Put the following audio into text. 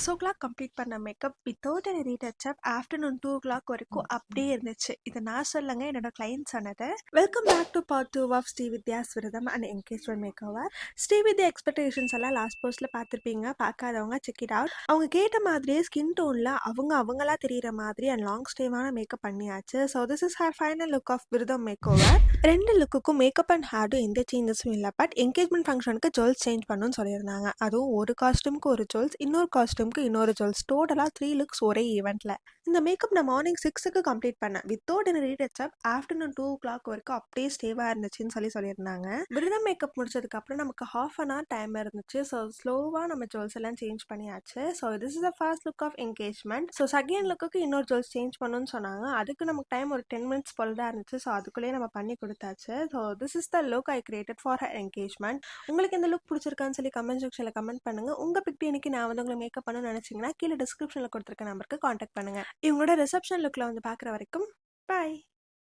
6:00 complete பண்ண makeup without any retouch அப் afternoon 2:00 வரைக்கும் அப்படியே இருந்துச்சு. இது நான் சொல்லங்க, என்னோட கிளைண்ட் சொன்னது. Welcome back to part 2 of Srividya's vratham and engagement makeover. Srividya expectations எல்லாம் லாஸ்ட் போஸ்ட்ல பார்த்துருப்பீங்க. பார்க்காதவங்க செக் இட் அவுட். அவங்க கேட்ட மாதிரியே ஸ்கின் டோன்ல அவங்களா தெரியுற மாதிரி அண்ட் லாங் ஸ்டேவான மேக்கப் பண்ணியாச்சு. So this is her final look of விரதம் மேக் ஓவர். ரெண்டு லுக்குக்கும் மேக்கப் அண்ட் ஹேர்டும் எந்த சேஞ்சஸும் இல்லை. பட் என்கேஜ்மெண்ட் ஃபங்க்ஷனுக்கு ஜுவல்ஸ் சேஞ்ச் பண்ணணும்னு சொல்லியிருந்தாங்க. அதுவும் ஒரு காஸ்ட்யூமுக்கு ஒரு ஜுவல்ஸ், இன்னொரு காஸ்ட்யூமுக்கு இன்னொரு ஜுவல்ஸ், டோட்டலாக 3 லுக்ஸ் ஒரே ஈவெண்ட்டில். இந்த மேக்கப் நான் மார்னிங் 6க்கு கம்ப்ளீட் பண்ணேன். வித்தவுட் எனி ரீடச் அப் ஆஃப்டர்நூன் 2:00 வரைக்கும் அப்படியே ஸ்டேவாக இருந்துச்சுன்னு சொல்லியிருந்தாங்க. விரதம் மேக்கப் முடிச்சதுக்கப்புறம் நமக்கு ½ an hour டைம் இருந்துச்சு. ஸோ ஸ்லோவாக நம்ம ஜுவல்ஸ் எல்லாம் சேஞ்ச் பண்ணியாச்சு. So this is the first look of engagement. So second லுக்கு இன்னொரு ஜுவல்ஸ் சேஞ்ச் பண்ணணும்னு சொன்னாங்க. அதுக்கு நமக்கு டைம் ஒரு 10 minutes போல தான் இருந்துச்சு. ஸோ அதுக்குள்ளேயே நம்ம பண்ணி கொடுத்தாச்சு. So this is the look I created for her engagement. உங்களுக்கு இந்த லுக் பிடிச்சிருக்கான்னு சொல்லி கமெண்ட் செக்ஷனில் கமெண்ட் பண்ணுங்க. உங்கள் பிக்டி இன்னைக்கு நான் வந்து உங்களை மேக்கப் பண்ணணும்னு நினச்சிங்கன்னா கீழே டிஸ்கிரிப்ஷனில் கொடுத்துருக்க நம்பருக்கு காண்டாக்ட் பண்ணுங்க. இவங்களோட ரிசப்ஷன் லுக்கில் வந்து பார்க்குற வரைக்கும் பாய்.